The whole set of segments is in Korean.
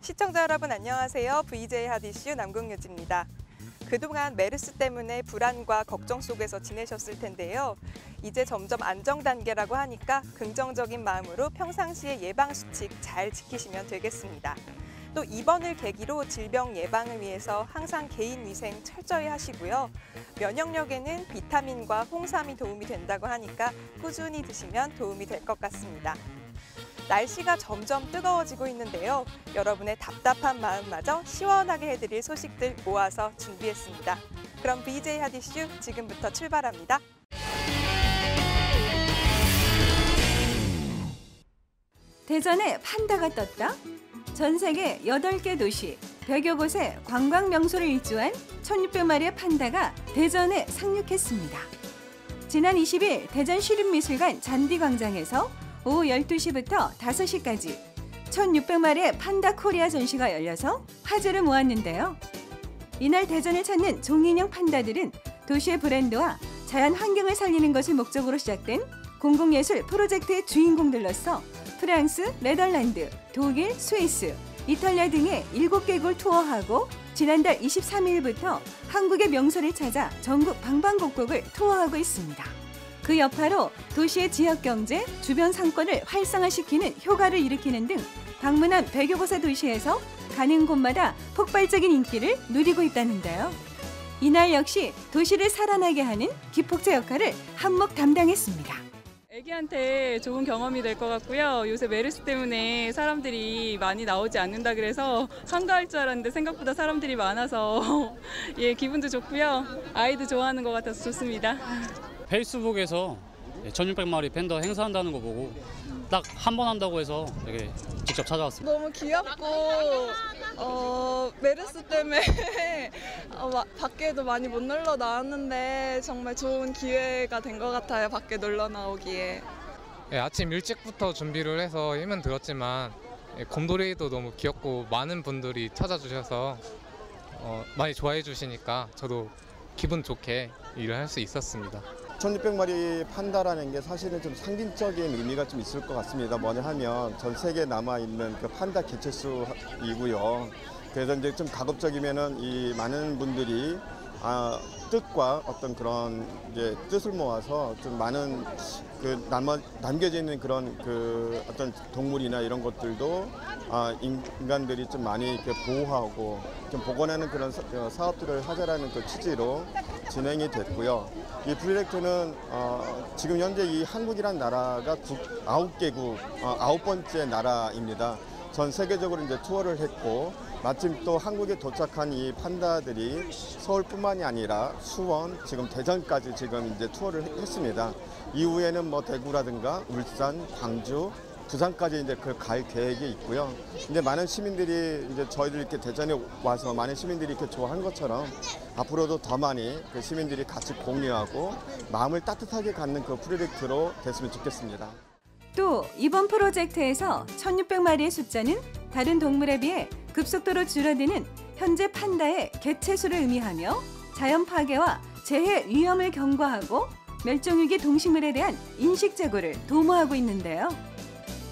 시청자 여러분 안녕하세요. VJ 핫이슈 남궁유지입니다. 그동안 메르스 때문에 불안과 걱정 속에서 지내셨을 텐데요. 이제 점점 안정 단계라고 하니까 긍정적인 마음으로 평상시에 예방수칙 잘 지키시면 되겠습니다. 또 이번을 계기로 질병 예방을 위해서 항상 개인 위생 철저히 하시고요. 면역력에는 비타민과 홍삼이 도움이 된다고 하니까 꾸준히 드시면 도움이 될 것 같습니다. 날씨가 점점 뜨거워지고 있는데요. 여러분의 답답한 마음마저 시원하게 해드릴 소식들 모아서 준비했습니다. 그럼 VJ 핫이슈 지금부터 출발합니다. 대전에 판다가 떴다? 전 세계 8개 도시, 100여 곳에 관광 명소를 일주한 1,600마리의 판다가 대전에 상륙했습니다. 지난 20일 대전 시립미술관 잔디광장에서 오후 12시부터 5시까지 1,600마리의 판다 코리아 전시가 열려서 화제를 모았는데요. 이날 대전을 찾는 종이인형 판다들은 도시의 브랜드와 자연 환경을 살리는 것을 목적으로 시작된 공공예술 프로젝트의 주인공들로서 프랑스, 네덜란드, 독일, 스위스, 이탈리아 등의 7개국을 투어하고 지난달 23일부터 한국의 명소를 찾아 전국 방방곡곡을 투어하고 있습니다. 그 여파로 도시의 지역경제, 주변 상권을 활성화시키는 효과를 일으키는 등 방문한 100여 곳의 도시에서 가는 곳마다 폭발적인 인기를 누리고 있다는데요. 이날 역시 도시를 살아나게 하는 기폭제 역할을 한몫 담당했습니다. 애기한테 좋은 경험이 될 것 같고요. 요새 메르스 때문에 사람들이 많이 나오지 않는다 그래서 한가할 줄 알았는데 생각보다 사람들이 많아서 예, 기분도 좋고요. 아이도 좋아하는 것 같아서 좋습니다. 페이스북에서 1,600마리 팬더 행사한다는 거 보고 딱 한 번 한다고 해서 되게 직접 찾아왔습니다. 너무 귀엽고 메르스 때문에 밖에도 많이 못 놀러 나왔는데 정말 좋은 기회가 된 것 같아요. 밖에 놀러 나오기에. 네, 아침 일찍부터 준비를 해서 힘은 들었지만 곰돌이도 너무 귀엽고 많은 분들이 찾아주셔서 많이 좋아해 주시니까 저도 기분 좋게 일을 할 수 있었습니다. 1,600마리 판다라는 게 사실은 좀 상징적인 의미가 좀 있을 것 같습니다. 뭐냐 하면 전 세계에 남아있는 그 판다 개체수이고요. 그래서 이제 좀 가급적이면은 이 많은 분들이 뜻과 어떤 그런 이제 뜻을 모아서 좀 많은 그 남겨져 있는 그런 그 어떤 동물이나 이런 것들도 인간들이 좀 많이 이렇게 보호하고 좀 복원하는 그런 사업들을 하자라는 그 취지로 진행이 됐고요. 이 프로젝트는 지금 현재 이 한국이란 나라가 9개국 9번째 나라입니다. 전 세계적으로 이제 투어를 했고 마침 또 한국에 도착한 이 판다들이 서울뿐만이 아니라 수원, 지금 대전까지 지금 이제 투어를 했습니다. 이후에는 뭐 대구라든가 울산, 광주, 부산까지 이제 갈 계획이 있고요. 이제 많은 시민들이 이제 저희들 이렇게 대전에 와서 많은 시민들이 이렇게 좋아한 것처럼 앞으로도 더 많이 그 시민들이 같이 공유하고 마음을 따뜻하게 갖는 그 프로젝트로 됐으면 좋겠습니다. 또 이번 프로젝트에서 1,600마리의 숫자는 다른 동물에 비해 급속도로 줄어드는 현재 판다의 개체수를 의미하며 자연 파괴와 재해 위험을 경고하고 멸종위기 동식물에 대한 인식 제고를 도모하고 있는데요.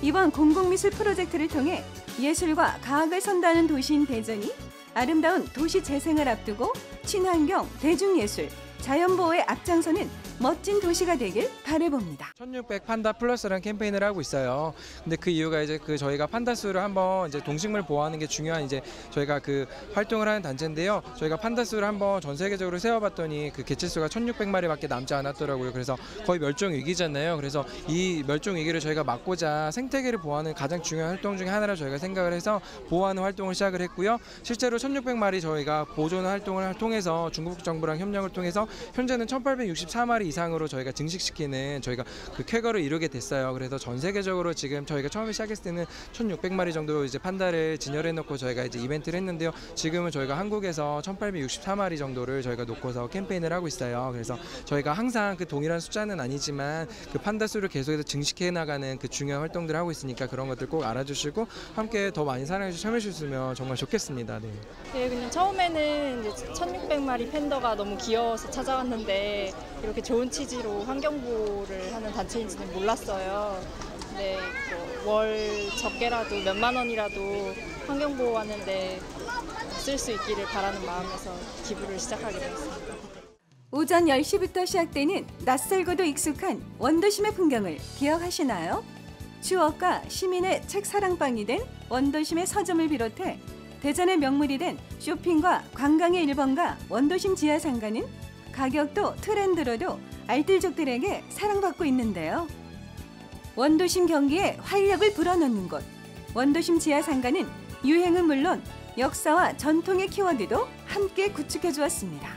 이번 공공미술 프로젝트를 통해 예술과 과학을 선도하는 도시인 대전이 아름다운 도시 재생을 앞두고 친환경, 대중예술, 자연보호에 앞장서는 멋진 도시가 되길 바라봅니다. 1,600 판다 플러스라는 캠페인을 하고 있어요. 근데 그 이유가 이제 저희가 판다 수를 한번 이제 동식물 보호하는 게 중요한 이제 저희가 그 활동을 하는 단체인데요. 저희가 판다 수를 한번 전 세계적으로 세워봤더니 그 개체수가 1,600마리밖에 남지 않았더라고요. 그래서 거의 멸종 위기잖아요. 그래서 이 멸종 위기를 저희가 막고자 생태계를 보호하는 가장 중요한 활동 중에 하나라 저희가 생각을 해서 보호하는 활동을 시작을 했고요. 실제로 1,600마리 저희가 보존 활동을 통해서 중국 정부랑 협력을 통해서 현재는 1,864마리 이상으로 저희가 증식시키는 저희가 그 쾌거를 이루게 됐어요. 그래서 전 세계적으로 지금 저희가 처음에 시작했을 때는 1,600마리 정도 이제 판다를 진열해 놓고 저희가 이제 이벤트를 했는데요. 지금은 저희가 한국에서 1,864마리 정도를 저희가 놓고서 캠페인을 하고 있어요. 그래서 저희가 항상 그 동일한 숫자는 아니지만 그 판다 수를 계속해서 증식해 나가는 그 중요한 활동들을 하고 있으니까 그런 것들 꼭 알아주시고 함께 더 많이 사랑해 주시면 참여해 주셨으면 정말 좋겠습니다. 네. 네, 그냥 처음에는 이제 1,600마리 팬더가 너무 귀여워서 찾아왔는데 이렇게 좋은 취지로 환경보호를 하는 단체인지는 몰랐어요. 근데 월 적게라도 몇만 원이라도 환경보호하는데 쓸 수 있기를 바라는 마음에서 기부를 시작하게 되었습니다. 오전 10시부터 시작되는 낯설고도 익숙한 원도심의 풍경을 기억하시나요? 추억과 시민의 책 사랑방이 된 원도심의 서점을 비롯해 대전의 명물이 된 쇼핑과 관광의 1번가 원도심 지하상가는 가격도 트렌드로도 알뜰족들에게 사랑받고 있는데요. 원도심 경기에 활력을 불어넣는 곳, 원도심 지하상가는 유행은 물론 역사와 전통의 키워드도 함께 구축해 주었습니다.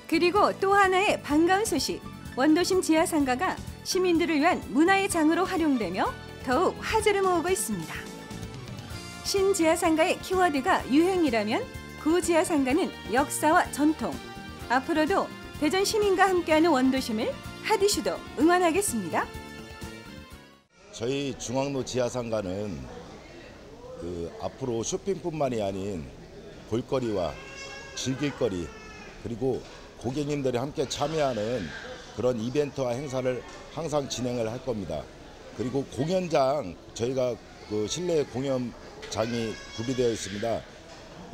그리고 또 하나의 반가운 소식, 원도심 지하상가가 시민들을 위한 문화의 장으로 활용되며 더욱 화제를 모으고 있습니다. 신지하상가의 키워드가 유행이라면 구지하상가는 역사와 전통. 앞으로도 대전 시민과 함께하는 원도심을 하디슈도 응원하겠습니다. 저희 중앙로 지하상가는 앞으로 쇼핑뿐만이 아닌 볼거리와 즐길거리 그리고 고객님들이 함께 참여하는 그런 이벤트와 행사를 항상 진행을 할 겁니다. 그리고 공연장, 저희가 실내 공연장이 구비되어 있습니다.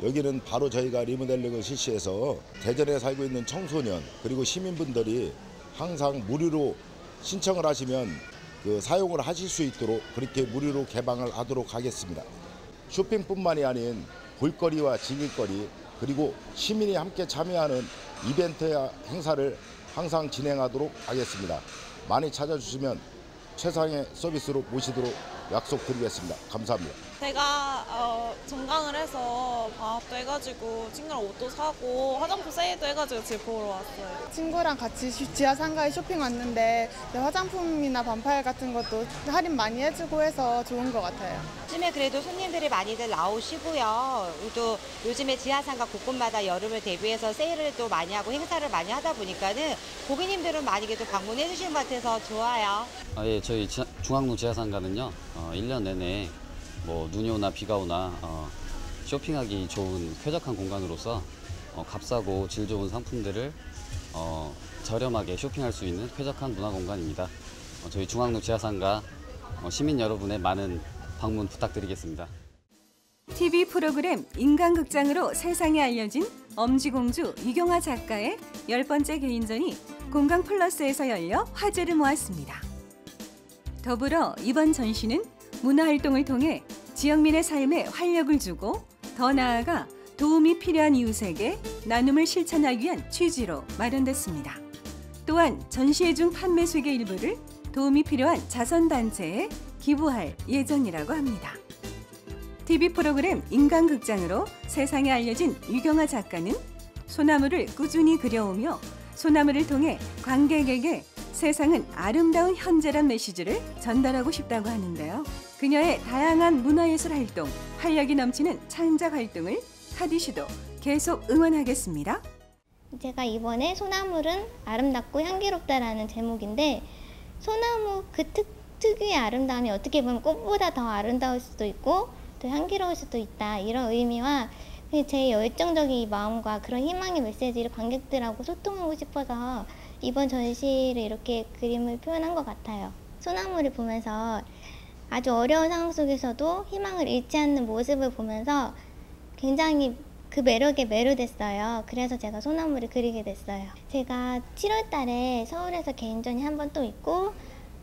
여기는 바로 저희가 리모델링을 실시해서 대전에 살고 있는 청소년 그리고 시민분들이 항상 무료로 신청을 하시면 사용을 하실 수 있도록 그렇게 무료로 개방을 하도록 하겠습니다. 쇼핑뿐만이 아닌 볼거리와 즐길거리 그리고 시민이 함께 참여하는 이벤트와 행사를 항상 진행하도록 하겠습니다. 많이 찾아주시면 최상의 서비스로 모시도록 약속드리겠습니다. 감사합니다. 제가 종강을 해서 방학도 해가지고 친구랑 옷도 사고 화장품 세일도 해가지고 집 보러 왔어요. 친구랑 같이 지하상가에 쇼핑 왔는데 화장품이나 반팔 같은 것도 할인 많이 해주고 해서 좋은 것 같아요. 요즘에 그래도 손님들이 많이들 나오시고요. 또 요즘에 지하상가 곳곳마다 여름을 대비해서 세일을 또 많이 하고 행사를 많이 하다 보니까는 고객님들은 많이 또 방문해 주시는 것 같아서 좋아요. 예, 저희 중앙로 지하상가는요. 1년 내내 눈이 오나 비가 오나 쇼핑하기 좋은 쾌적한 공간으로서 값싸고 질 좋은 상품들을 저렴하게 쇼핑할 수 있는 쾌적한 문화 공간입니다. 저희 중앙로 지하상가 시민 여러분의 많은 방문 부탁드리겠습니다. TV 프로그램 인간극장으로 세상에 알려진 엄지공주 이경아 작가의 10번째 개인전이 공강플러스에서 열려 화제를 모았습니다. 더불어 이번 전시는 문화활동을 통해 지역민의 삶에 활력을 주고 더 나아가 도움이 필요한 이웃에게 나눔을 실천하기 위한 취지로 마련됐습니다. 또한 전시회 중 판매수익의 일부를 도움이 필요한 자선단체에 기부할 예정이라고 합니다. TV 프로그램 인간극장으로 세상에 알려진 유경아 작가는 소나무를 꾸준히 그려오며 소나무를 통해 관객에게 세상은 아름다운 현재란 메시지를 전달하고 싶다고 하는데요. 그녀의 다양한 문화예술 활동, 활력이 넘치는 창작 활동을 하디슈도 계속 응원하겠습니다. 제가 이번에 소나물은 아름답고 향기롭다라는 제목인데 소나무 그 특유의 아름다움이 어떻게 보면 꽃보다 더 아름다울 수도 있고 더 향기로울 수도 있다 이런 의미와 제 열정적인 마음과 그런 희망의 메시지를 관객들하고 소통하고 싶어서 이번 전시를 이렇게 그림을 표현한 것 같아요. 소나무를 보면서 아주 어려운 상황 속에서도 희망을 잃지 않는 모습을 보면서 굉장히 그 매력에 매료됐어요. 그래서 제가 소나무를 그리게 됐어요. 제가 7월 달에 서울에서 개인전이 한 번 또 있고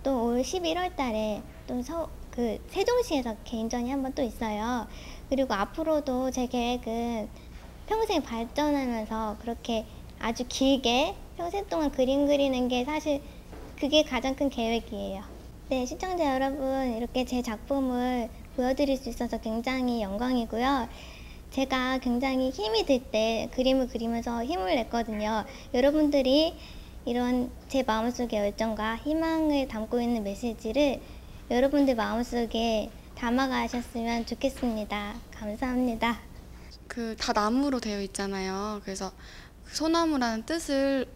또 올 11월 달에 또 세종시에서 개인전이 한 번 또 있어요. 그리고 앞으로도 제 계획은 평생 발전하면서 그렇게 아주 길게 평생 동안 그림 그리는 게 사실 그게 가장 큰 계획이에요. 네, 시청자 여러분 이렇게 제 작품을 보여드릴 수 있어서 굉장히 영광이고요. 제가 굉장히 힘이 들 때 그림을 그리면서 힘을 냈거든요. 여러분들이 이런 제 마음속의 열정과 희망을 담고 있는 메시지를 여러분들 마음속에 담아가셨으면 좋겠습니다. 감사합니다. 다 나무로 되어 있잖아요. 그래서 소나무라는 뜻을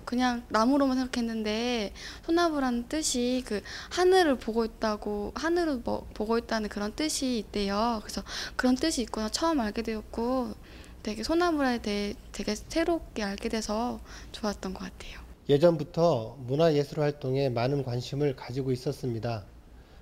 그냥 나무로만 생각했는데 소나무라는 뜻이 하늘을 보고 있다고 하늘을 보고 있다는 그런 뜻이 있대요. 그래서 그런 뜻이 있구나 처음 알게 되었고 되게 소나무에 대해 되게 새롭게 알게 돼서 좋았던 것 같아요. 예전부터 문화예술 활동에 많은 관심을 가지고 있었습니다.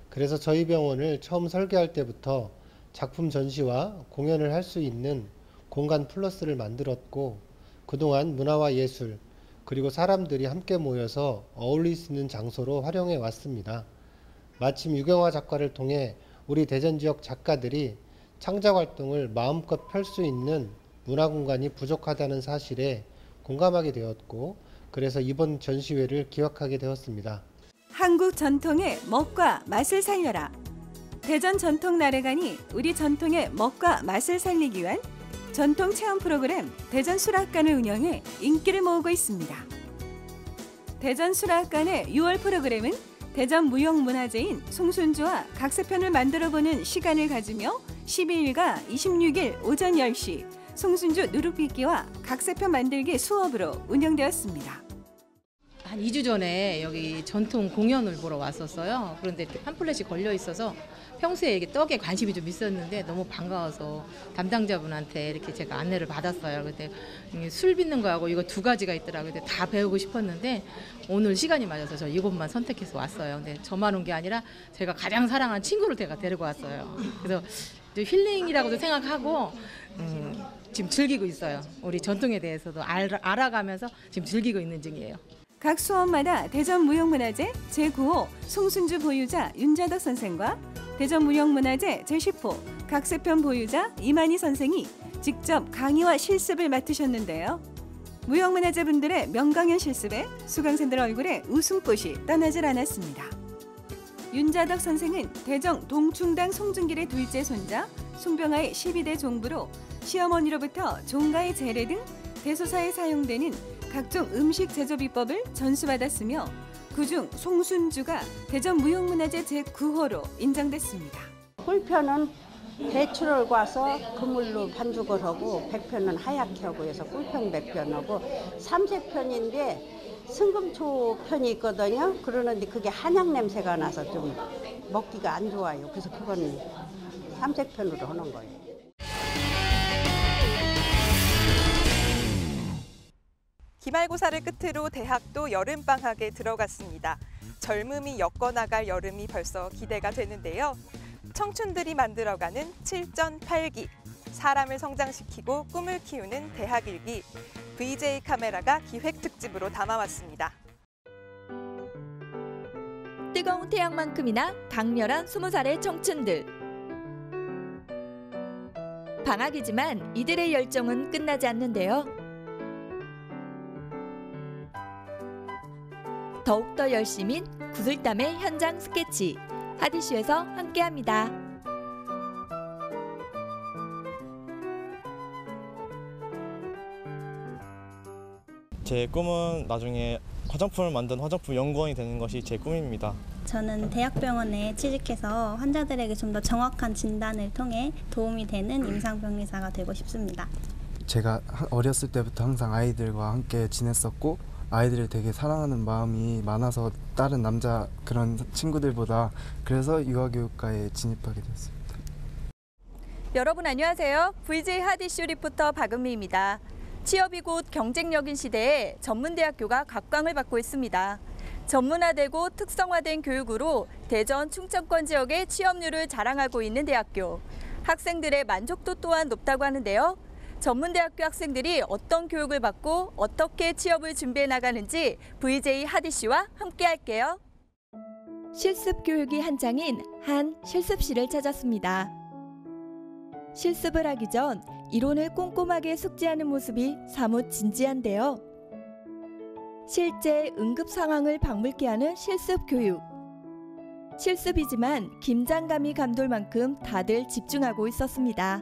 그래서 저희 병원을 처음 설계할 때부터 작품 전시와 공연을 할 수 있는 공간 플러스를 만들었고, 그동안 문화와 예술, 그리고 사람들이 함께 모여서 어울릴 수 있는 장소로 활용해 왔습니다. 마침 유경화 작가를 통해 우리 대전 지역 작가들이 창작 활동을 마음껏 펼 수 있는 문화 공간이 부족하다는 사실에 공감하게 되었고, 그래서 이번 전시회를 기획하게 되었습니다. 한국 전통의 먹과 맛을 살려라. 대전 전통 나래관이 우리 전통의 먹과 맛을 살리기 위한 전통 체험 프로그램 대전 수락관을 운영해 인기를 모으고 있습니다. 대전 수락관의 6월 프로그램은 대전 무형문화재인 송순주와 각세편을 만들어보는 시간을 가지며 12일과 26일 오전 10시 송순주 누룩빚기와 각세편 만들기 수업으로 운영되었습니다. 한 2주 전에 여기 전통 공연을 보러 왔었어요. 그런데 이렇게 팜플렛이 걸려 있어서 평소에 이게 떡에 관심이 좀 있었는데 너무 반가워서 담당자분한테 이렇게 제가 안내를 받았어요. 근데 술 빚는 거하고 이거 두 가지가 있더라고요. 근데 다 배우고 싶었는데 오늘 시간이 맞아서 저 이곳만 선택해서 왔어요. 근데 저만 온 게 아니라 제가 가장 사랑하는 친구를 제가 데리고 왔어요. 그래서 힐링이라고도 생각하고 지금 즐기고 있어요. 우리 전통에 대해서도 알아가면서 지금 즐기고 있는 중이에요. 각 수업마다 대전 무형문화재 제9호 송순주 보유자 윤자덕 선생과 대전 무형문화재 제10호 각세편 보유자 이만희 선생이 직접 강의와 실습을 맡으셨는데요. 무형문화재 분들의 명강연 실습에 수강생들 얼굴에 웃음꽃이 떠나질 않았습니다. 윤자덕 선생은 대전 동충당 송중길의 둘째 손자 송병아의 12대 종부로 시어머니로부터 종가의 재래 등 대소사에 사용되는 각종 음식 제조 비법을 전수받았으며 그중 송순주가 대전 무형문화재 제9호로 인정됐습니다. 꿀편은 배추를 과서 그물로 반죽을 하고 백편은 하얗게 하고 해서 꿀편 백편하고 삼색편인데 승금초 편이 있거든요. 그러는데 그게 한약 냄새가 나서 좀 먹기가 안 좋아요. 그래서 그건 삼색편으로 하는 거예요. 기말고사를 끝으로 대학도 여름방학에 들어갔습니다. 젊음이 엮어나갈 여름이 벌써 기대가 되는데요. 청춘들이 만들어가는 7전8기, 사람을 성장시키고 꿈을 키우는 대학 일기, VJ 카메라가 기획특집으로 담아왔습니다. 뜨거운 태양만큼이나 강렬한 20살의 청춘들. 방학이지만 이들의 열정은 끝나지 않는데요. 더욱더 열심인 구슬땀의 현장 스케치, 하디슈에서 함께합니다. 제 꿈은 나중에 화장품을 만든 화장품 연구원이 되는 것이 제 꿈입니다. 저는 대학병원에 취직해서 환자들에게 좀 더 정확한 진단을 통해 도움이 되는 임상병리사가 되고 싶습니다. 제가 어렸을 때부터 항상 아이들과 함께 지냈었고 아이들을 되게 사랑하는 마음이 많아서 다른 남자 그런 친구들보다 그래서 유아교육과에 진입하게 됐습니다. 여러분 안녕하세요. VJ 하디슈 리포터 박은미입니다. 취업이 곧 경쟁력인 시대에 전문대학교가 각광을 받고 있습니다. 전문화되고 특성화된 교육으로 대전 충청권 지역의 취업률을 자랑하고 있는 대학교. 학생들의 만족도 또한 높다고 하는데요. 전문대학교 학생들이 어떤 교육을 받고 어떻게 취업을 준비해 나가는지 VJ 하디슈와 함께 할게요. 실습 교육이 한창인 한 실습실을 찾았습니다. 실습을 하기 전 이론을 꼼꼼하게 숙지하는 모습이 사뭇 진지한데요. 실제 응급 상황을 방불케 하는 실습 교육. 실습이지만 긴장감이 감돌 만큼 다들 집중하고 있었습니다.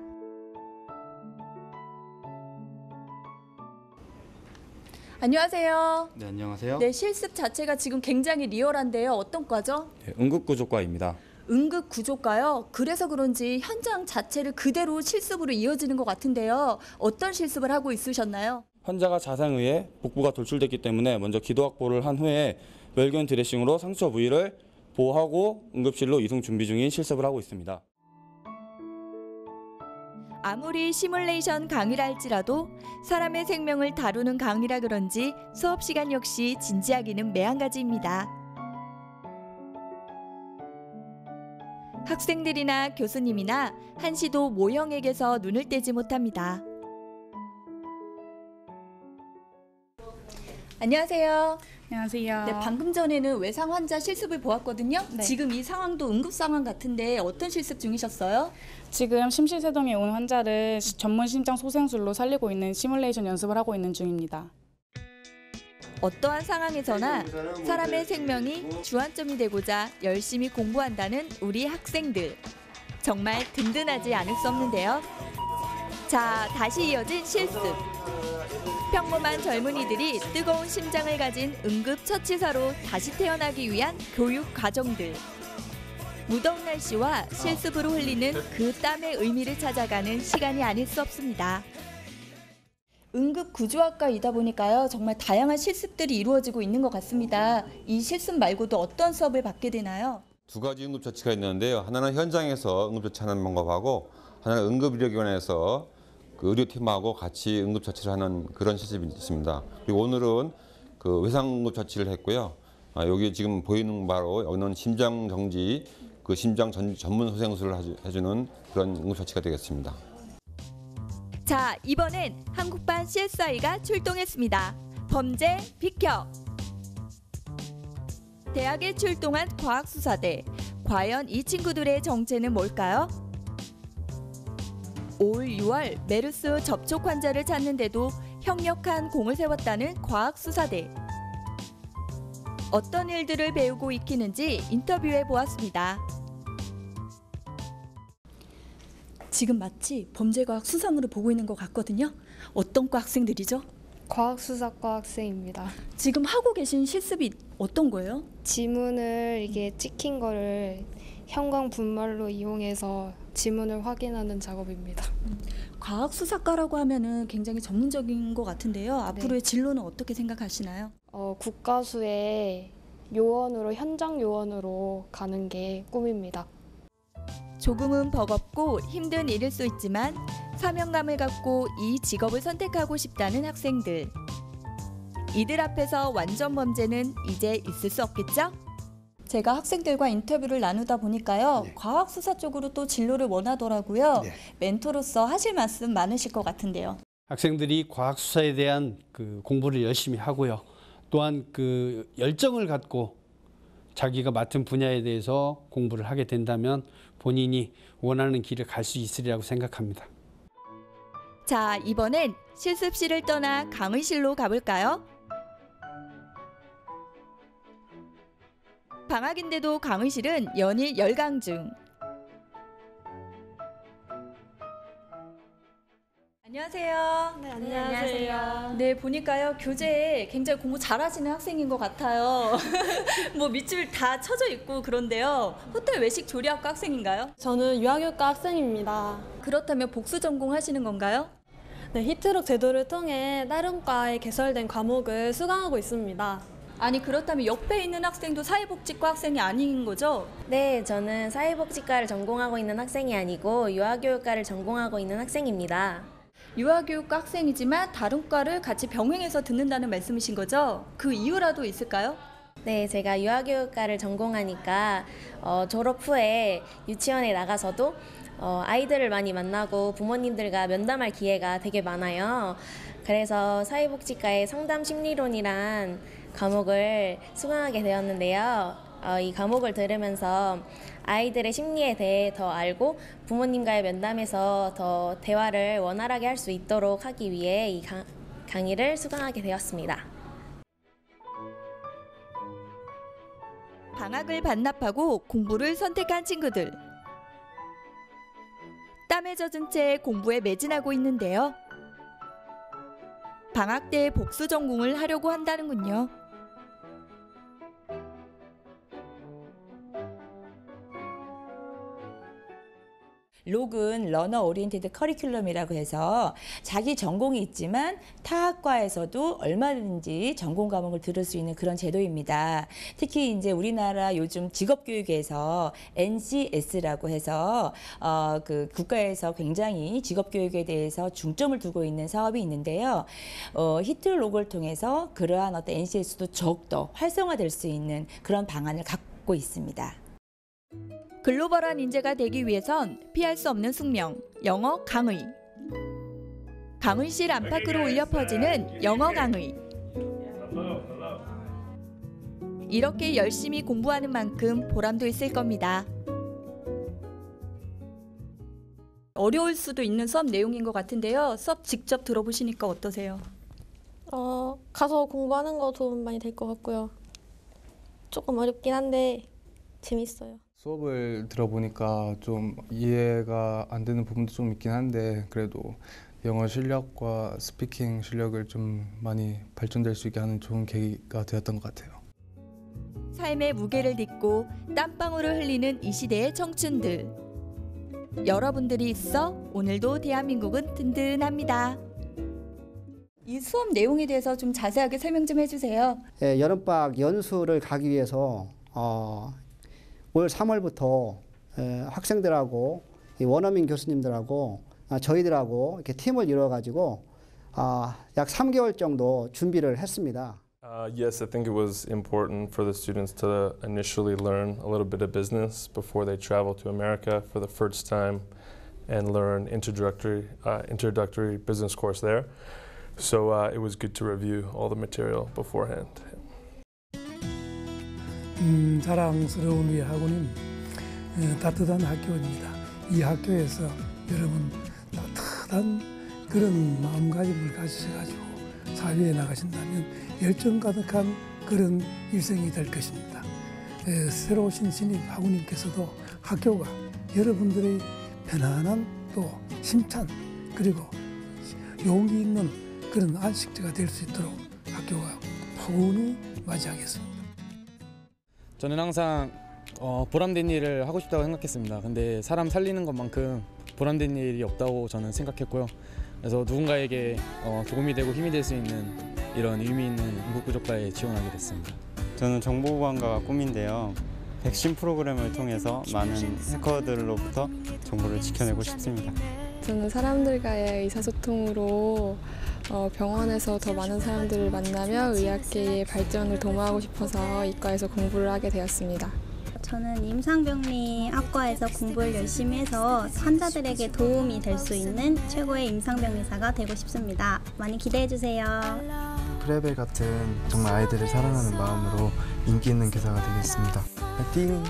안녕하세요. 네, 안녕하세요. 네, 실습 자체가 지금 굉장히 리얼한데요. 어떤 과죠? 네, 응급구조과입니다. 응급구조과요? 그래서 그런지 현장 자체를 그대로 실습으로 이어지는 것 같은데요. 어떤 실습을 하고 있으셨나요? 환자가 자상의에 복부가 돌출됐기 때문에 먼저 기도 확보를 한 후에 멸균 드레싱으로 상처 부위를 보호하고 응급실로 이송 준비 중인 실습을 하고 있습니다. 아무리 시뮬레이션 강의라 할지라도 사람의 생명을 다루는 강의라 그런지 수업 시간 역시 진지하기는 매한가지입니다. 학생들이나 교수님이나 한시도 모형에게서 눈을 떼지 못합니다. 안녕하세요. 안녕하세요. 네, 방금 전에는 외상 환자 실습을 보았거든요. 네. 지금 이 상황도 응급 상황 같은데 어떤 실습 중이셨어요? 지금 심실세동에 온 환자를 전문 심장 소생술로 살리고 있는 시뮬레이션 연습을 하고 있는 중입니다. 어떠한 상황에서나 사람의 생명이 주안점이 되고자 열심히 공부한다는 우리 학생들. 정말 든든하지 않을 수 없는데요. 자, 다시 이어진 실습. 평범한 젊은이들이 뜨거운 심장을 가진 응급처치사로 다시 태어나기 위한 교육 과정들. 무더운 날씨와 실습으로 흘리는 그 땀의 의미를 찾아가는 시간이 아닐 수 없습니다. 응급구조학과이다 보니까요. 정말 다양한 실습들이 이루어지고 있는 것 같습니다. 이 실습 말고도 어떤 수업을 받게 되나요? 두 가지 응급처치가 있는데요. 하나는 현장에서 응급처치하는 방법하고 하나는 응급의료기관에서 그 의료팀하고 같이 응급처치를 하는 그런 실습이 있습니다. 그리고 오늘은 그 외상응급처치를 했고요. 여기 지금 보이는 바로 여기는 심장정지, 그 심장 전문 소생술을 해주는 그런 응급처치가 되겠습니다. 자, 이번엔 한국반 CSI가 출동했습니다. 범죄 비켜! 대학에 출동한 과학수사대. 과연 이 친구들의 정체는 뭘까요? 올 6월 메르스 접촉 환자를 찾는데도 협력한 공을 세웠다는 과학수사대. 어떤 일들을 배우고 익히는지 인터뷰해 보았습니다. 지금 마치 범죄과학 수상으로 보고 있는 것 같거든요. 어떤 과 학생들이죠? 과학수사과 학생입니다. 지금 하고 계신 실습이 어떤 거예요? 지문을 이게 찍힌 거를 형광 분말로 이용해서 지문을 확인하는 작업입니다. 과학수사과라고 하면은 굉장히 전문적인 것 같은데요. 앞으로의 진로는 어떻게 생각하시나요? 국가수의 요원으로 현장 요원으로 가는 게 꿈입니다. 조금은 버겁고 힘든 일일 수 있지만 사명감을 갖고 이 직업을 선택하고 싶다는 학생들. 이들 앞에서 완전 범죄는 이제 있을 수 없겠죠? 제가 학생들과 인터뷰를 나누다 보니까요. 과학수사 쪽으로 또 진로를 원하더라고요. 멘토로서 하실 말씀 많으실 것 같은데요. 학생들이 과학수사에 대한 그 공부를 열심히 하고요. 또한 그 열정을 갖고 자기가 맡은 분야에 대해서 공부를 하게 된다면 본인이 원하는 길을 갈 수 있으리라고 생각합니다. 자, 이번엔 실습실을 떠나 강의실로 가볼까요? 방학인데도 강의실은 연일 열강 중. 안녕하세요. 네, 안녕하세요. 네, 보니까요. 교재에 굉장히 공부 잘하시는 학생인 것 같아요. 뭐 밑줄 다 쳐져 있고 그런데요. 호텔 외식 조리학과 학생인가요? 저는 유아교육과 학생입니다. 그렇다면 복수 전공하시는 건가요? 네, 히트록 제도를 통해 다른 과에 개설된 과목을 수강하고 있습니다. 아니 그렇다면 옆에 있는 학생도 사회복지과 학생이 아닌 거죠? 네, 저는 사회복지과를 전공하고 있는 학생이 아니고 유아교육과를 전공하고 있는 학생입니다. 유아교육과 학생이지만 다른 과를 같이 병행해서 듣는다는 말씀이신 거죠? 그 이유라도 있을까요? 네, 제가 유아교육과를 전공하니까 졸업 후에 유치원에 나가서도 아이들을 많이 만나고 부모님들과 면담할 기회가 되게 많아요. 그래서 사회복지과의 상담심리론이란 과목을 수강하게 되었는데요. 이 과목을 들으면서 아이들의 심리에 대해 더 알고 부모님과의 면담에서 더 대화를 원활하게 할 수 있도록 하기 위해 이 강의를 수강하게 되었습니다. 방학을 반납하고 공부를 선택한 친구들. 땀에 젖은 채 공부에 매진하고 있는데요. 방학 때 복수 전공을 하려고 한다는군요. 록은 러너 오리엔티드 커리큘럼이라고 해서 자기 전공이 있지만 타 학과에서도 얼마든지 전공 과목을 들을 수 있는 그런 제도입니다. 특히 이제 우리나라 요즘 직업교육에서 NCS라고 해서 그 국가에서 굉장히 직업교육에 대해서 중점을 두고 있는 사업이 있는데요. 히트록을 통해서 그러한 어떤 NCS도 더욱더 활성화될 수 있는 그런 방안을 갖고 있습니다. 글로벌한 인재가 되기 위해선 피할 수 없는 숙명, 영어 강의. 강의실 안팎으로 울려 퍼지는 영어 강의. 이렇게 열심히 공부하는 만큼 보람도 있을 겁니다. 어려울 수도 있는 수업 내용인 것 같은데요. 수업 직접 들어보시니까 어떠세요? 가서 공부하는 거 도움 많이 될 것 같고요. 조금 어렵긴 한데 재밌어요. 수업을 들어보니까 좀 이해가 안 되는 부분도 좀 있긴 한데 그래도 영어 실력과 스피킹 실력을 좀 많이 발전될 수 있게 하는 좋은 계기가 되었던 것 같아요. 삶의 무게를 딛고 땀방울을 흘리는 이 시대의 청춘들. 여러분들이 있어 오늘도 대한민국은 든든합니다. 이 수업 내용에 대해서 좀 자세하게 설명 좀 해주세요. 예, 여름방학 연수를 가기 위해서 올 3월부터 학생들하고 원어민 교수님들하고 저희들하고 이렇게 팀을 이루어가지고 약 3개월 정도 준비를 했습니다. Yes, I think it was important for the students to initially learn a little bit of business before they travel to America for the first time and learn introductory business course there. So it was good to review all the material beforehand. 자랑스러운 우리 학우님, 따뜻한 학교입니다. 이 학교에서 여러분 따뜻한 그런 마음가짐을 가지셔가지고 사회에 나가신다면 열정 가득한 그런 일생이 될 것입니다. 새로 오신 신입 학우님께서도 학교가 여러분들의 편안한 또 힘찬 그리고 용기 있는 그런 안식처가 될 수 있도록 학교가 포근히 맞이하겠습니다. 저는 항상 보람된 일을 하고 싶다고 생각했습니다. 근데 사람 살리는 것만큼 보람된 일이 없다고 저는 생각했고요. 그래서 누군가에게 도움이 되고 힘이 될 수 있는 이런 의미 있는 응급구조과에 지원하게 됐습니다. 저는 정보보안과가 꿈인데요. 백신 프로그램을 통해서 많은 해커들로부터 정보를 지켜내고 싶습니다. 저는 사람들과의 의사소통으로 병원에서 더 많은 사람들을 만나며 의학계의 발전을 도모하고 싶어서 이과에서 공부를 하게 되었습니다. 저는 임상병리학과에서 공부를 열심히 해서 환자들에게 도움이 될 수 있는 최고의 임상병리사가 되고 싶습니다. 많이 기대해주세요. 프레벨 같은 정말 아이들을 사랑하는 마음으로 인기 있는 교사가 되겠습니다. 파이팅!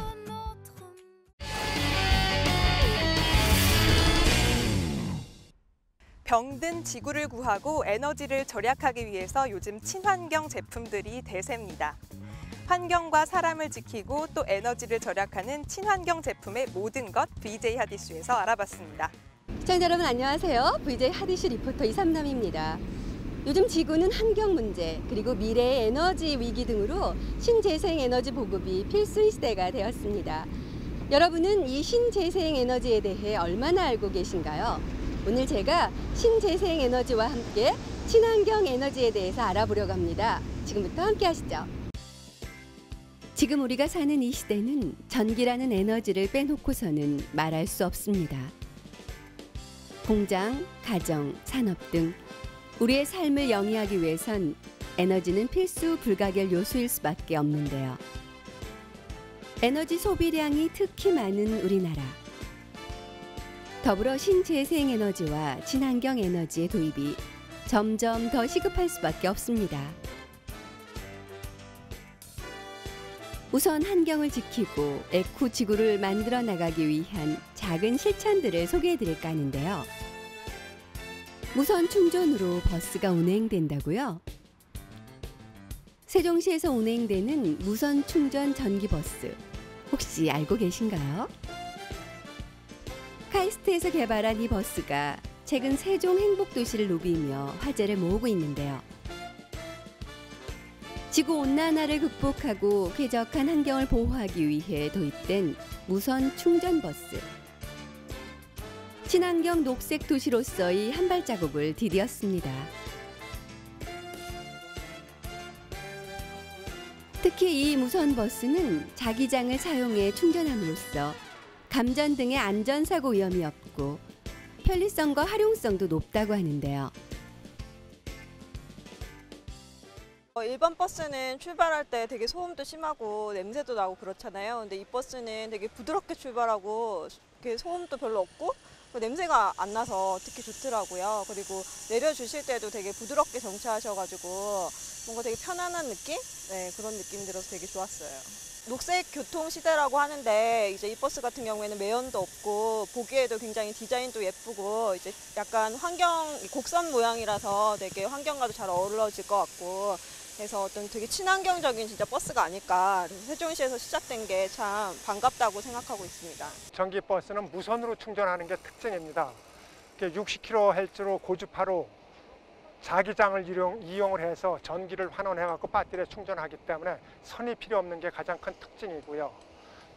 병든 지구를 구하고 에너지를 절약하기 위해서 요즘 친환경 제품들이 대세입니다. 환경과 사람을 지키고 또 에너지를 절약하는 친환경 제품의 모든 것 VJ 하디슈에서 알아봤습니다. 시청자 여러분 안녕하세요. VJ 하디슈 리포터 이삼남입니다. 요즘 지구는 환경 문제 그리고 미래의 에너지 위기 등으로 신재생 에너지 보급이 필수인 시대가 되었습니다. 여러분은 이 신재생 에너지에 대해 얼마나 알고 계신가요? 오늘 제가 신재생 에너지와 함께 친환경 에너지에 대해서 알아보려고 합니다. 지금부터 함께 하시죠. 지금 우리가 사는 이 시대는 전기라는 에너지를 빼놓고서는 말할 수 없습니다. 공장, 가정, 산업 등 우리의 삶을 영위하기 위해선 에너지는 필수 불가결 요소일 수밖에 없는데요. 에너지 소비량이 특히 많은 우리나라. 더불어 신재생 에너지와 친환경 에너지의 도입이 점점 더 시급할 수밖에 없습니다. 우선 환경을 지키고 에코 지구를 만들어 나가기 위한 작은 실천들을 소개해 드릴까 하는데요. 무선 충전으로 버스가 운행된다고요? 세종시에서 운행되는 무선 충전 전기버스 혹시 알고 계신가요? 카이스트에서 개발한 이 버스가 최근 세종 행복도시를 누비며 화제를 모으고 있는데요. 지구온난화를 극복하고 쾌적한 환경을 보호하기 위해 도입된 무선 충전버스. 친환경 녹색 도시로서의 한 발자국을 디뎠습니다. 특히 이 무선버스는 자기장을 사용해 충전함으로써 감전 등의 안전사고 위험이 없고 편리성과 활용성도 높다고 하는데요. 일반 버스는 출발할 때 되게 소음도 심하고 냄새도 나고 그렇잖아요. 근데 이 버스는 되게 부드럽게 출발하고 소음도 별로 없고 냄새가 안 나서 특히 좋더라고요. 그리고 내려주실 때도 되게 부드럽게 정차하셔가지고 뭔가 되게 편안한 느낌? 네, 그런 느낌이 들어서 되게 좋았어요. 녹색 교통 시대라고 하는데 이제 이 버스 같은 경우에는 매연도 없고 보기에도 굉장히 디자인도 예쁘고 이제 약간 곡선 모양이라서 되게 환경과도 잘 어우러질 것 같고 그래서 어떤 되게 친환경적인 진짜 버스가 아닐까. 그래서 세종시에서 시작된 게 참 반갑다고 생각하고 있습니다. 전기 버스는 무선으로 충전하는 게 특징입니다. 60kHz로 고주파로 자기장을 이용을 해서 전기를 환원해갖고 배터리에 충전하기 때문에 선이 필요 없는 게 가장 큰 특징이고요.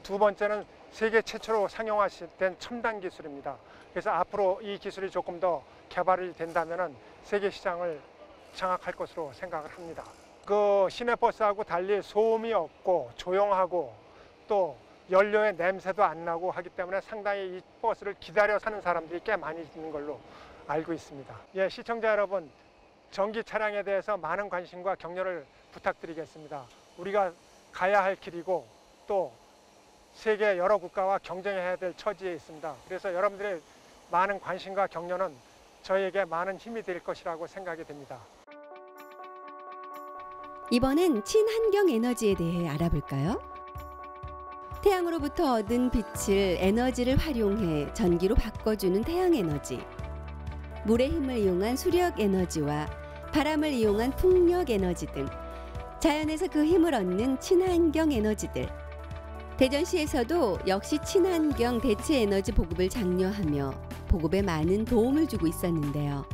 두 번째는 세계 최초로 상용화된 첨단 기술입니다. 그래서 앞으로 이 기술이 조금 더 개발이 된다면 세계 시장을 장악할 것으로 생각을 합니다. 그 시내버스하고 달리 소음이 없고 조용하고 또 연료의 냄새도 안 나고 하기 때문에 상당히 이 버스를 기다려 사는 사람들이 꽤 많이 있는 걸로 알고 있습니다. 예, 시청자 여러분, 전기 차량에 대해서 많은 관심과 격려를 부탁드리겠습니다. 우리가 가야 할 길이고 또 세계 여러 국가와 경쟁해야 될 처지에 있습니다. 그래서 여러분들의 많은 관심과 격려는 저희에게 많은 힘이 될 것이라고 생각이 됩니다. 이번엔 친환경 에너지에 대해 알아볼까요? 태양으로부터 얻은 빛을 에너지를 활용해 전기로 바꿔주는 태양에너지, 물의 힘을 이용한 수력에너지와 바람을 이용한 풍력에너지 등 자연에서 그 힘을 얻는 친환경 에너지들. 대전시에서도 역시 친환경 대체 에너지 보급을 장려하며 보급에 많은 도움을 주고 있었는데요.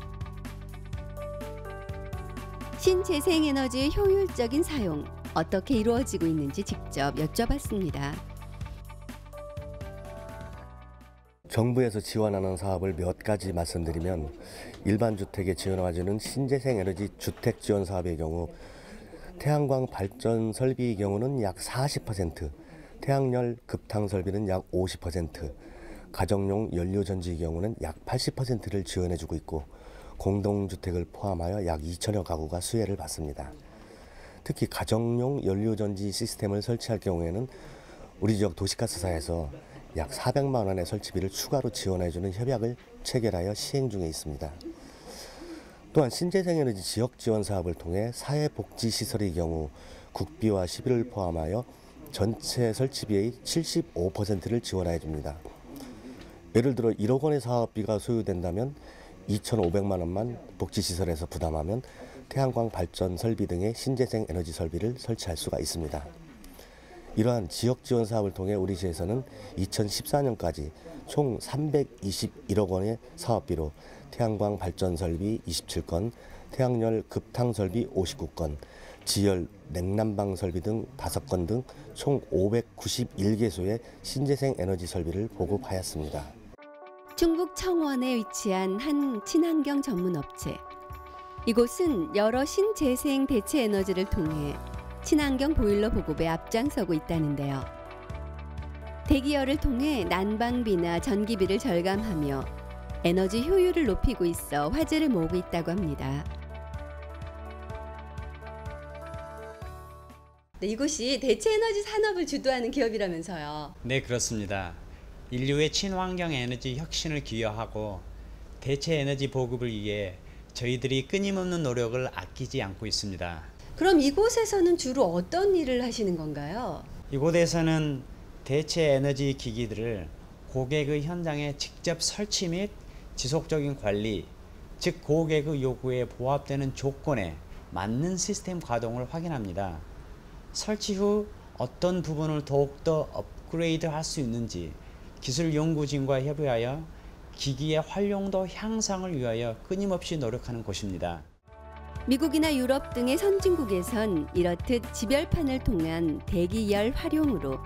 신재생에너지의 효율적인 사용, 어떻게 이루어지고 있는지 직접 여쭤봤습니다. 정부에서 지원하는 사업을 몇 가지 말씀드리면 일반 주택에 지원해주는 신재생에너지 주택 지원 사업의 경우 태양광 발전 설비의 경우는 약 40%, 태양열 급탕 설비는 약 50%, 가정용 연료전지의 경우는 약 80%를 지원해주고 있고 공동주택을 포함하여 약 2천여 가구가 수혜를 받습니다. 특히 가정용 연료전지 시스템을 설치할 경우에는 우리 지역 도시가스사에서 약 400만 원의 설치비를 추가로 지원해주는 협약을 체결하여 시행 중에 있습니다. 또한 신재생에너지 지역지원 사업을 통해 사회복지시설의 경우 국비와 시비를 포함하여 전체 설치비의 75%를 지원해 줍니다. 예를 들어 1억 원의 사업비가 소요된다면 2,500만 원만 복지시설에서 부담하면 태양광 발전 설비 등의 신재생 에너지 설비를 설치할 수가 있습니다. 이러한 지역 지원 사업을 통해 우리 시에서는 2014년까지 총 321억 원의 사업비로 태양광 발전 설비 27건, 태양열 급탕 설비 59건, 지열 냉난방 설비 등 5건 등 총 591개소의 신재생 에너지 설비를 보급하였습니다. 충북 청원에 위치한 한 친환경 전문 업체. 이곳은 여러 신재생 대체 에너지를 통해 친환경 보일러 보급에 앞장서고 있다는데요. 대기열을 통해 난방비나 전기비를 절감하며 에너지 효율을 높이고 있어 화제를 모으고 있다고 합니다. 네, 이곳이 대체 에너지 산업을 주도하는 기업이라면서요. 네, 그렇습니다. 인류의 친환경 에너지 혁신을 기여하고 대체 에너지 보급을 위해 저희들이 끊임없는 노력을 아끼지 않고 있습니다. 그럼 이곳에서는 주로 어떤 일을 하시는 건가요? 이곳에서는 대체 에너지 기기들을 고객의 현장에 직접 설치 및 지속적인 관리, 즉 고객의 요구에 부합되는 조건에 맞는 시스템 가동을 확인합니다. 설치 후 어떤 부분을 더욱더 업그레이드 할 수 있는지 기술 연구진과 협의하여 기기의 활용도 향상을 위하여 끊임없이 노력하는 곳입니다. 미국이나 유럽 등의 선진국에선 이렇듯 지별판을 통한 대기열 활용으로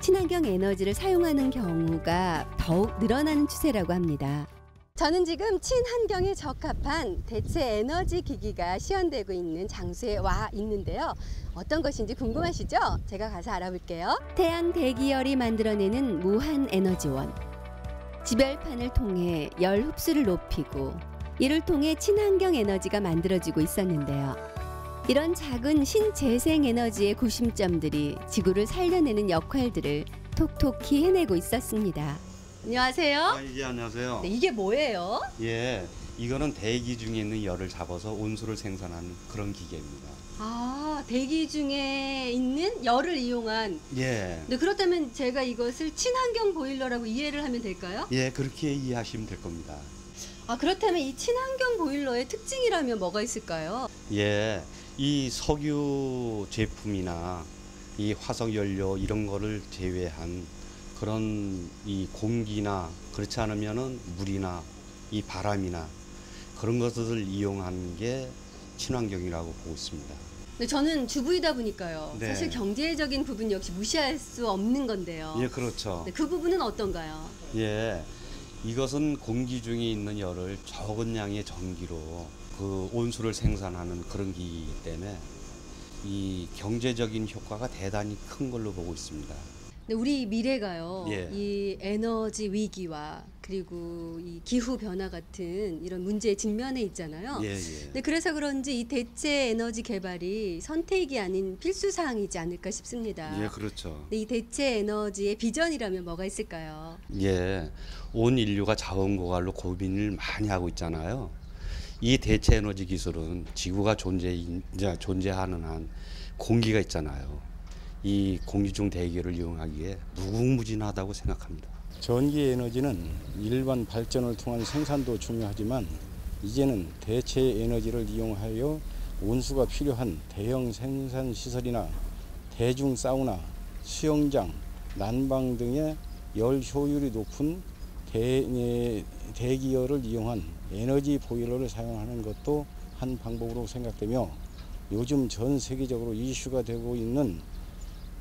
친환경 에너지를 사용하는 경우가 더욱 늘어나는 추세라고 합니다. 저는 지금 친환경에 적합한 대체 에너지 기기가 시연되고 있는 장소에 와 있는데요. 어떤 것인지 궁금하시죠? 제가 가서 알아볼게요. 태양 대기열이 만들어내는 무한 에너지원. 지별판을 통해 열 흡수를 높이고 이를 통해 친환경 에너지가 만들어지고 있었는데요. 이런 작은 신재생 에너지의 구심점들이 지구를 살려내는 역할들을 톡톡히 해내고 있었습니다. 안녕하세요. 예, 안녕하세요. 네, 이게 뭐예요? 예, 이거는 대기 중에 있는 열을 잡아서 온수를 생산하는 그런 기계입니다. 아, 대기 중에 있는 열을 이용한. 예. 네, 그렇다면 제가 이것을 친환경 보일러라고 이해를 하면 될까요? 예, 그렇게 이해하시면 될 겁니다. 아, 그렇다면 이 친환경 보일러의 특징이라면 뭐가 있을까요? 예, 이 석유 제품이나 이 화석 연료 이런 거를 제외한 그런 이 공기나 그렇지 않으면은 물이나 이 바람이나 그런 것들을 이용하는 게 친환경이라고 보고 있습니다. 네, 저는 주부이다 보니까요. 네. 사실 경제적인 부분 역시 무시할 수 없는 건데요. 예, 그렇죠. 네, 그 부분은 어떤가요? 예, 이것은 공기 중에 있는 열을 적은 양의 전기로 그 온수를 생산하는 그런 기기이기 때문에 이 경제적인 효과가 대단히 큰 걸로 보고 있습니다. 네, 우리 미래가요. 예. 이 에너지 위기와 그리고 이 기후 변화 같은 이런 문제에 직면해 있잖아요. 예, 예. 네, 그래서 그런지 이 대체 에너지 개발이 선택이 아닌 필수 사항이지 않을까 싶습니다. 예, 그렇죠. 네, 이 대체 에너지의 비전이라면 뭐가 있을까요? 예, 온 인류가 자원 고갈로 고민을 많이 하고 있잖아요. 이 대체 에너지 기술은 지구가 존재하는 한 공기가 있잖아요. 이 공기 중 대기를 이용하기에 무궁무진하다고 생각합니다. 전기 에너지는 일반 발전을 통한 생산도 중요하지만 이제는 대체 에너지를 이용하여 온수가 필요한 대형 생산 시설이나 대중 사우나, 수영장, 난방 등의 열 효율이 높은 대기열을 이용한 에너지 보일러를 사용하는 것도 한 방법으로 생각되며 요즘 전 세계적으로 이슈가 되고 있는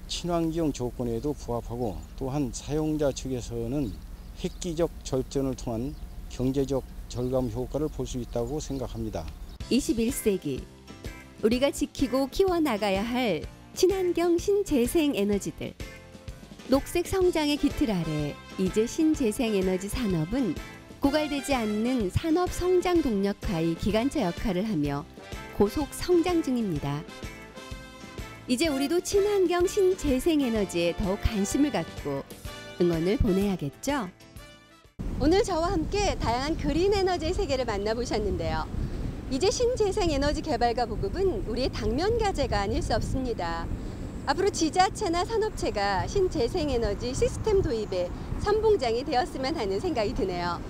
친환경 조건에도 부합하고 또한 사용자 측에서는 획기적 절전을 통한 경제적 절감 효과를 볼 수 있다고 생각합니다. 21세기 우리가 지키고 키워나가야 할 친환경 신재생 에너지들. 녹색 성장의 기틀 아래 이제 신재생 에너지 산업은 고갈되지 않는 산업 성장 동력하의 기관차 역할을 하며 고속 성장 중입니다. 이제 우리도 친환경 신재생 에너지에 더욱 관심을 갖고 응원을 보내야겠죠? 오늘 저와 함께 다양한 그린 에너지의 세계를 만나보셨는데요. 이제 신재생 에너지 개발과 보급은 우리의 당면 과제가 아닐 수 없습니다. 앞으로 지자체나 산업체가 신재생 에너지 시스템 도입에 선봉장이 되었으면 하는 생각이 드네요.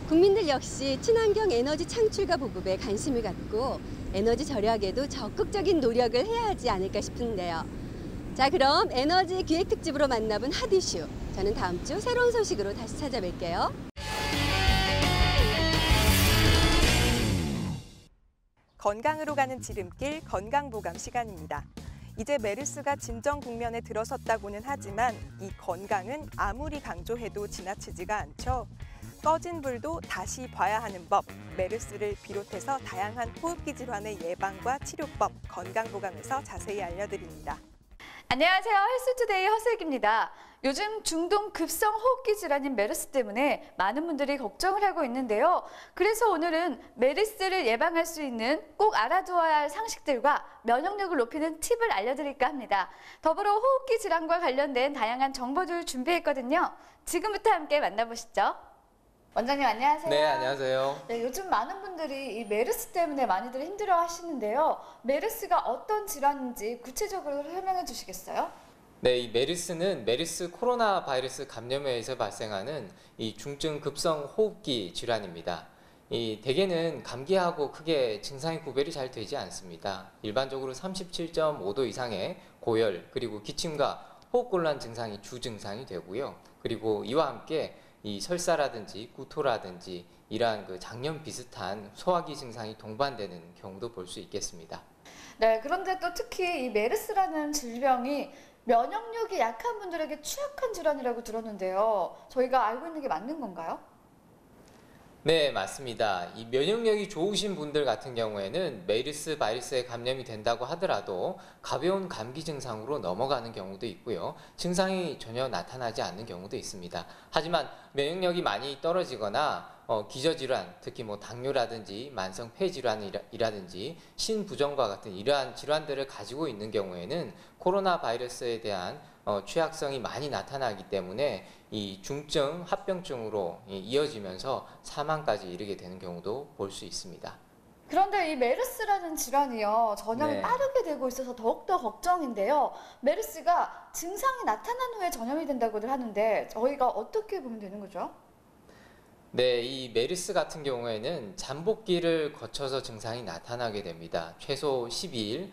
국민들 역시 친환경 에너지 창출과 보급에 관심을 갖고 에너지 절약에도 적극적인 노력을 해야 하지 않을까 싶은데요. 자, 그럼 에너지 기획 특집으로 만나본 핫 이슈. 저는 다음 주 새로운 소식으로 다시 찾아뵐게요. 건강으로 가는 지름길 건강보감 시간입니다. 이제 메르스가 진정 국면에 들어섰다고는 하지만 이 건강은 아무리 강조해도 지나치지가 않죠. 꺼진 불도 다시 봐야 하는 법, 메르스를 비롯해서 다양한 호흡기 질환의 예방과 치료법, 건강보감에서 자세히 알려드립니다. 안녕하세요. 헬스투데이 허슬기입니다. 요즘 중동 급성 호흡기 질환인 메르스 때문에 많은 분들이 걱정을 하고 있는데요. 그래서 오늘은 메르스를 예방할 수 있는 꼭 알아두어야 할 상식들과 면역력을 높이는 팁을 알려드릴까 합니다. 더불어 호흡기 질환과 관련된 다양한 정보들을 준비했거든요. 지금부터 함께 만나보시죠. 원장님 안녕하세요. 네, 안녕하세요. 네, 요즘 많은 분들이 이 메르스 때문에 많이들 힘들어 하시는데요. 메르스가 어떤 질환인지 구체적으로 설명해 주시겠어요? 네, 이 메르스는 메르스 코로나 바이러스 감염에 의해서 발생하는 이 중증 급성 호흡기 질환입니다. 대개는 감기하고 크게 증상이 구별이 잘 되지 않습니다. 일반적으로 37.5도 이상의 고열, 그리고 기침과 호흡곤란 증상이 주 증상이 되고요. 그리고 이와 함께 이 설사라든지 구토라든지 이러한 그 장염 비슷한 소화기 증상이 동반되는 경우도 볼 수 있겠습니다. 네, 그런데 또 특히 이 메르스라는 질병이 면역력이 약한 분들에게 취약한 질환이라고 들었는데요. 저희가 알고 있는 게 맞는 건가요? 네, 맞습니다. 이 면역력이 좋으신 분들 같은 경우에는 메르스 바이러스에 감염이 된다고 하더라도 가벼운 감기 증상으로 넘어가는 경우도 있고요. 증상이 전혀 나타나지 않는 경우도 있습니다. 하지만 면역력이 많이 떨어지거나 기저질환, 특히 당뇨라든지 만성 폐질환이라든지 신부종과 같은 이러한 질환들을 가지고 있는 경우에는 코로나 바이러스에 대한 취약성이 많이 나타나기 때문에 이 중증 합병증으로 이어지면서 사망까지 이르게 되는 경우도 볼 수 있습니다. 그런데 이 메르스라는 질환이요, 전염이 네. 빠르게 되고 있어서 더욱더 걱정인데요. 메르스가 증상이 나타난 후에 전염이 된다고들 하는데 저희가 어떻게 보면 되는 거죠? 네, 이 메르스 같은 경우에는 잠복기를 거쳐서 증상이 나타나게 됩니다. 최소 12일,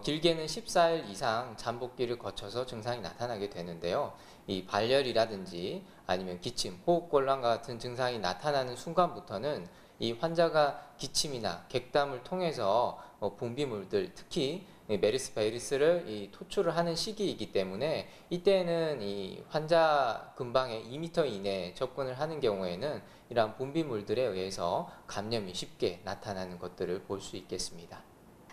길게는 14일 이상 잠복기를 거쳐서 증상이 나타나게 되는데요. 이 발열이라든지 아니면 기침, 호흡곤란과 같은 증상이 나타나는 순간부터는 이 환자가 기침이나 객담을 통해서 분비물들, 특히 메르스 바이러스를 토출을 하는 시기이기 때문에 이때는 이 환자 근방에 2m 이내에 접근을 하는 경우에는 이러한 분비물들에 의해서 감염이 쉽게 나타나는 것들을 볼 수 있겠습니다.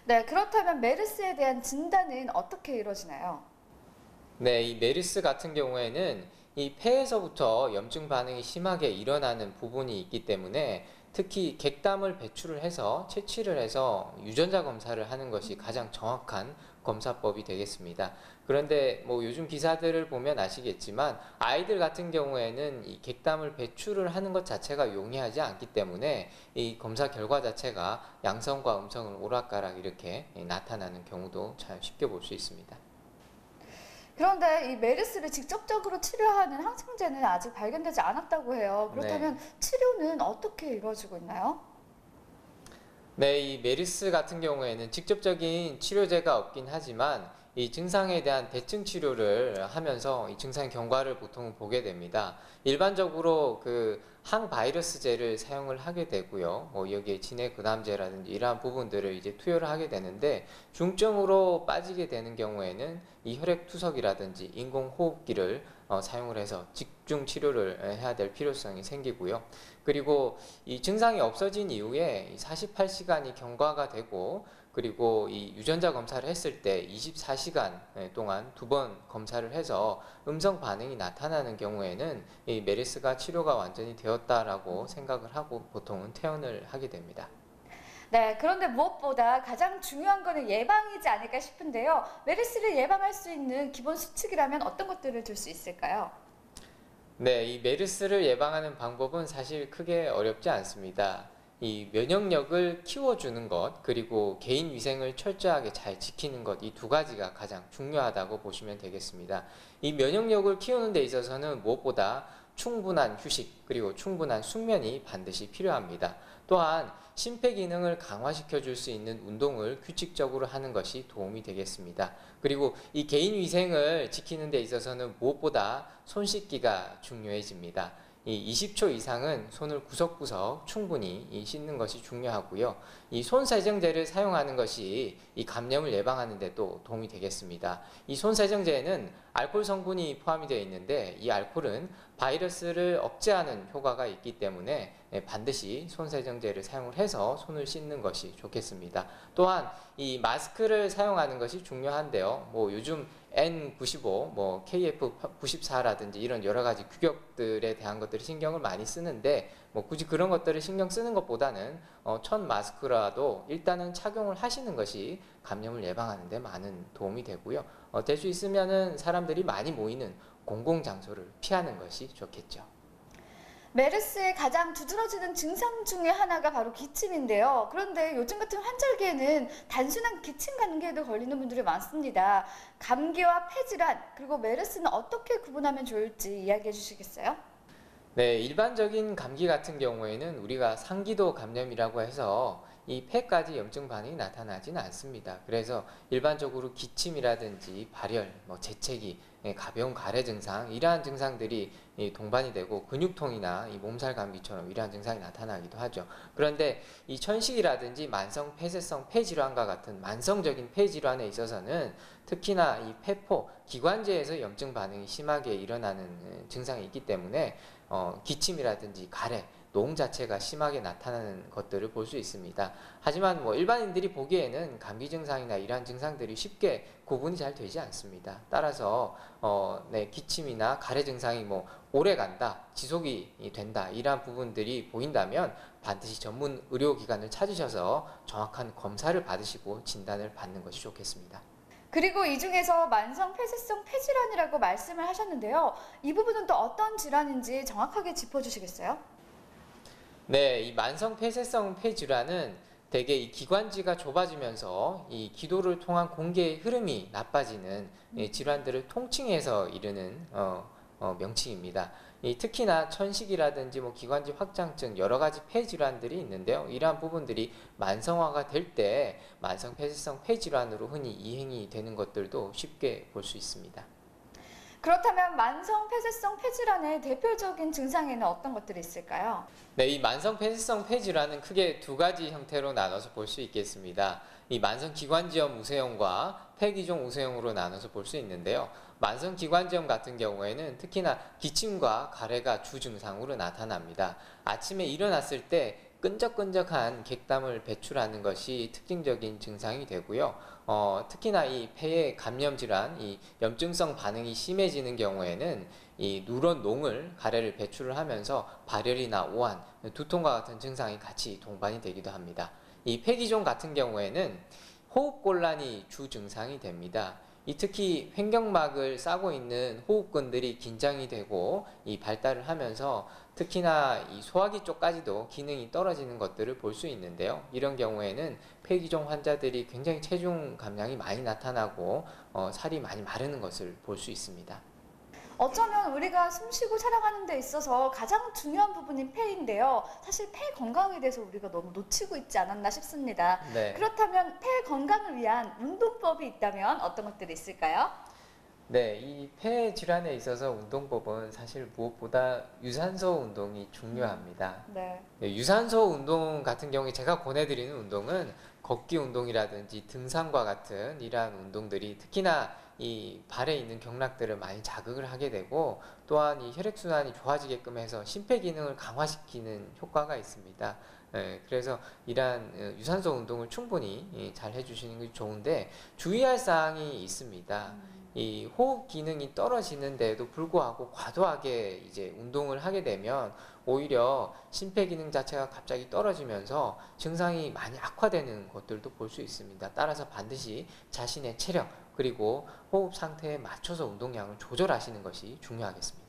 네, 그렇다면 메르스에 대한 진단은 어떻게 이루어지나요? 네, 이 메르스 같은 경우에는 이 폐에서부터 염증 반응이 심하게 일어나는 부분이 있기 때문에 특히 객담을 배출을 해서 채취를 해서 유전자 검사를 하는 것이 가장 정확한 검사법이 되겠습니다. 그런데 요즘 기사들을 보면 아시겠지만 아이들 같은 경우에는 이 객담을 배출을 하는 것 자체가 용이하지 않기 때문에 이 검사 결과 자체가 양성과 음성을 오락가락 이렇게 나타나는 경우도 참 쉽게 볼 수 있습니다. 그런데 이 메르스를 직접적으로 치료하는 항생제는 아직 발견되지 않았다고 해요. 그렇다면 치료는 어떻게 이루어지고 있나요? 네, 이 메르스 같은 경우에는 직접적인 치료제가 없긴 하지만 이 증상에 대한 대증 치료를 하면서 이 증상 경과를 보통 보게 됩니다. 일반적으로 그 항바이러스제를 사용을 하게 되고요. 여기에 진해근암제라든지 이러한 부분들을 이제 투여를 하게 되는데 중증으로 빠지게 되는 경우에는 이 혈액투석이라든지 인공호흡기를 사용을 해서 집중 치료를 해야 될 필요성이 생기고요. 그리고 이 증상이 없어진 이후에 48시간이 경과가 되고 그리고 이 유전자 검사를 했을 때 24시간 동안 2번 검사를 해서 음성 반응이 나타나는 경우에는 이 메르스가 치료가 완전히 되었다라고 생각을 하고 보통은 퇴원을 하게 됩니다. 네, 그런데 무엇보다 가장 중요한 거는 예방이지 않을까 싶은데요. 메르스를 예방할 수 있는 기본 수칙이라면 어떤 것들을 들 수 있을까요? 네, 이 메르스를 예방하는 방법은 사실 크게 어렵지 않습니다. 이 면역력을 키워주는 것 그리고 개인 위생을 철저하게 잘 지키는 것 이 두 가지가 가장 중요하다고 보시면 되겠습니다. 이 면역력을 키우는 데 있어서는 무엇보다 충분한 휴식 그리고 충분한 숙면이 반드시 필요합니다. 또한 심폐기능을 강화시켜 줄 수 있는 운동을 규칙적으로 하는 것이 도움이 되겠습니다. 그리고 이 개인 위생을 지키는 데 있어서는 무엇보다 손 씻기가 중요해집니다. 이 20초 이상은 손을 구석구석 충분히 씻는 것이 중요하고요. 이 손세정제를 사용하는 것이 이 감염을 예방하는 데도 도움이 되겠습니다. 이 손세정제에는 알코올 성분이 포함이 되어 있는데 이 알코올은 바이러스를 억제하는 효과가 있기 때문에 반드시 손세정제를 사용을 해서 손을 씻는 것이 좋겠습니다. 또한 이 마스크를 사용하는 것이 중요한데요. 요즘 N95, KF94라든지 이런 여러 가지 규격들에 대한 것들이 신경을 많이 쓰는데 굳이 그런 것들을 신경 쓰는 것보다는 첫 마스크라도 일단은 착용을 하시는 것이 감염을 예방하는 데 많은 도움이 되고요. 될 수 있으면은 사람들이 많이 모이는 공공장소를 피하는 것이 좋겠죠. 메르스의 가장 두드러지는 증상 중에 하나가 바로 기침인데요. 그런데 요즘 같은 환절기에는 단순한 기침 감기에도 걸리는 분들이 많습니다. 감기와 폐질환 그리고 메르스는 어떻게 구분하면 좋을지 이야기해 주시겠어요? 네, 일반적인 감기 같은 경우에는 우리가 상기도 감염이라고 해서 이 폐까지 염증 반응이 나타나지는 않습니다. 그래서 일반적으로 기침이라든지 발열, 재채기, 가벼운 가래 증상, 이러한 증상들이 동반이 되고 근육통이나 이 몸살 감기처럼 이러한 증상이 나타나기도 하죠. 그런데 이 천식이라든지 만성 폐쇄성 폐질환과 같은 만성적인 폐질환에 있어서는 특히나 이 폐포, 기관지에서 염증 반응이 심하게 일어나는 증상이 있기 때문에 기침이라든지 가래, 노응 자체가 심하게 나타나는 것들을 볼 수 있습니다. 하지만 일반인들이 보기에는 감기 증상이나 이러한 증상들이 쉽게 구분이 잘 되지 않습니다. 따라서 기침이나 가래 증상이 오래 간다, 지속이 된다, 이러한 부분들이 보인다면 반드시 전문 의료기관을 찾으셔서 정확한 검사를 받으시고 진단을 받는 것이 좋겠습니다. 그리고 이 중에서 만성 폐쇄성 폐질환이라고 말씀을 하셨는데요. 이 부분은 또 어떤 질환인지 정확하게 짚어주시겠어요? 네, 이 만성 폐쇄성 폐질환은 대개 이 기관지가 좁아지면서 이 기도를 통한 공기의 흐름이 나빠지는 질환들을 통칭해서 이르는 명칭입니다. 특히나 천식이라든지 기관지 확장증, 여러 가지 폐질환들이 있는데요. 이러한 부분들이 만성화가 될 때 만성 폐쇄성 폐질환으로 흔히 이행이 되는 것들도 쉽게 볼 수 있습니다. 그렇다면 만성 폐쇄성 폐질환의 대표적인 증상에는 어떤 것들이 있을까요? 네, 이 만성 폐쇄성 폐질환은 크게 두 가지 형태로 나눠서 볼 수 있겠습니다. 이 만성 기관지염 우세형과 폐기종 우세형으로 나눠서 볼 수 있는데요. 만성 기관지염 같은 경우에는 특히나 기침과 가래가 주 증상으로 나타납니다. 아침에 일어났을 때 끈적끈적한 객담을 배출하는 것이 특징적인 증상이 되고요. 특히나 이 폐의 감염 질환, 이 염증성 반응이 심해지는 경우에는 이 누런 농을 가래를 배출을 하면서 발열이나 오한, 두통과 같은 증상이 같이 동반이 되기도 합니다. 이 폐기종 같은 경우에는 호흡곤란이 주 증상이 됩니다. 특히 횡격막을 싸고 있는 호흡근들이 긴장이 되고 이 발달을 하면서 특히나 이 소화기 쪽까지도 기능이 떨어지는 것들을 볼 수 있는데요. 이런 경우에는 폐기종 환자들이 굉장히 체중 감량이 많이 나타나고 살이 많이 마르는 것을 볼 수 있습니다. 어쩌면 우리가 숨쉬고 살아가는 데 있어서 가장 중요한 부분인 폐인데요. 사실 폐 건강에 대해서 우리가 너무 놓치고 있지 않았나 싶습니다. 네. 그렇다면 폐 건강을 위한 운동법이 있다면 어떤 것들이 있을까요? 네, 이 폐 질환에 있어서 운동법은 사실 무엇보다 유산소 운동이 중요합니다. 네. 유산소 운동 같은 경우에 제가 권해드리는 운동은 걷기 운동이라든지 등산과 같은 이러한 운동들이 특히나 이 발에 있는 경락들을 많이 자극을 하게 되고 또한 이 혈액순환이 좋아지게끔 해서 심폐기능을 강화시키는 효과가 있습니다. 그래서 이러한 유산소 운동을 충분히 잘 해주시는 것이 좋은데 주의할 사항이 있습니다. 이 호흡 기능이 떨어지는데도 불구하고 과도하게 이제 운동을 하게 되면 오히려 심폐기능 자체가 갑자기 떨어지면서 증상이 많이 악화되는 것들도 볼 수 있습니다. 따라서 반드시 자신의 체력 그리고 호흡 상태에 맞춰서 운동량을 조절하시는 것이 중요하겠습니다.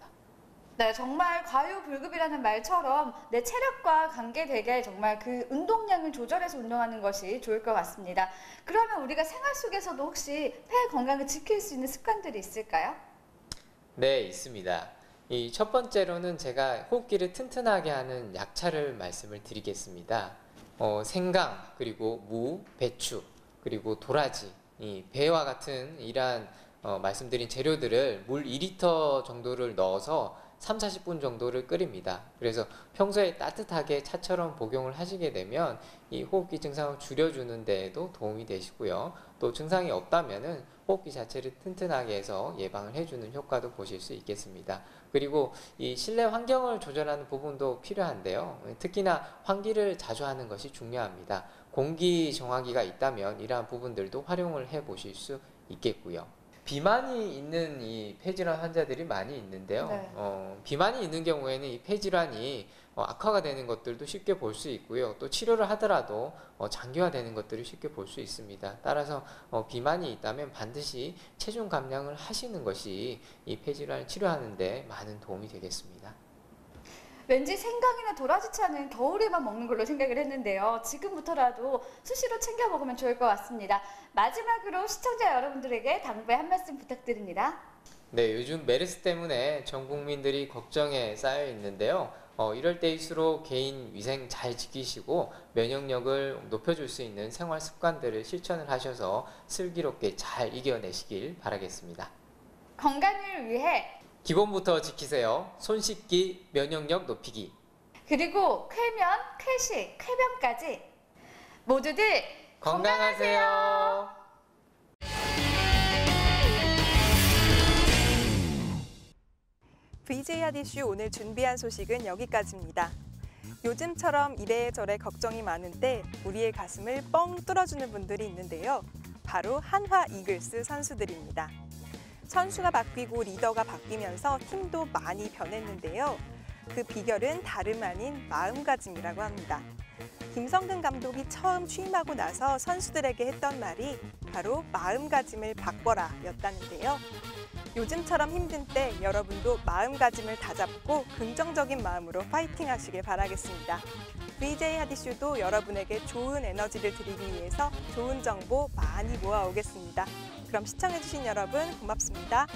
네, 정말 과유불급이라는 말처럼 내 체력과 관계되게 정말 그 운동량을 조절해서 운동하는 것이 좋을 것 같습니다. 그러면 우리가 생활 속에서도 혹시 폐 건강을 지킬 수 있는 습관들이 있을까요? 네, 있습니다. 이 첫 번째로는 제가 호흡기를 튼튼하게 하는 약차를 말씀을 드리겠습니다. 생강, 그리고 무, 배추, 그리고 도라지, 이 배와 같은 이러한 말씀드린 재료들을 물 2리터 정도를 넣어서 30-40분 정도를 끓입니다. 그래서 평소에 따뜻하게 차처럼 복용을 하시게 되면 이 호흡기 증상을 줄여주는 데에도 도움이 되시고요. 또 증상이 없다면은 호흡기 자체를 튼튼하게 해서 예방을 해주는 효과도 보실 수 있겠습니다. 그리고 이 실내 환경을 조절하는 부분도 필요한데요. 특히나 환기를 자주 하는 것이 중요합니다. 공기 정화기가 있다면 이러한 부분들도 활용을 해 보실 수 있겠고요. 비만이 있는 이 폐질환 환자들이 많이 있는데요. 네. 비만이 있는 경우에는 이 폐질환이 악화가 되는 것들도 쉽게 볼 수 있고요. 또 치료를 하더라도 장기화되는 것들을 쉽게 볼 수 있습니다. 따라서 비만이 있다면 반드시 체중 감량을 하시는 것이 이 폐질환을 치료하는 데 많은 도움이 되겠습니다. 왠지 생강이나 도라지차는 겨울에만 먹는 걸로 생각을 했는데요. 지금부터라도 수시로 챙겨 먹으면 좋을 것 같습니다. 마지막으로 시청자 여러분들에게 당부의 한 말씀 부탁드립니다. 네, 요즘 메르스 때문에 전 국민들이 걱정에 쌓여 있는데요. 이럴 때일수록 개인 위생 잘 지키시고 면역력을 높여줄 수 있는 생활 습관들을 실천을 하셔서 슬기롭게 잘 이겨내시길 바라겠습니다. 건강을 위해 기본부터 지키세요. 손 씻기, 면역력 높이기. 그리고 쾌면, 쾌식, 쾌변까지 모두들 건강하세요. VJ 하디슈 오늘 준비한 소식은 여기까지입니다. 요즘처럼 이래저래 걱정이 많은데 우리의 가슴을 뻥 뚫어주는 분들이 있는데요. 바로 한화 이글스 선수들입니다. 선수가 바뀌고 리더가 바뀌면서 팀도 많이 변했는데요. 그 비결은 다름 아닌 마음가짐이라고 합니다. 김성근 감독이 처음 취임하고 나서 선수들에게 했던 말이 바로 마음가짐을 바꿔라 였다는데요. 요즘처럼 힘든 때 여러분도 마음가짐을 다잡고 긍정적인 마음으로 파이팅 하시길 바라겠습니다. VJ 하디슈도 여러분에게 좋은 에너지를 드리기 위해서 좋은 정보 많이 모아오겠습니다. 그럼 시청해주신 여러분 고맙습니다.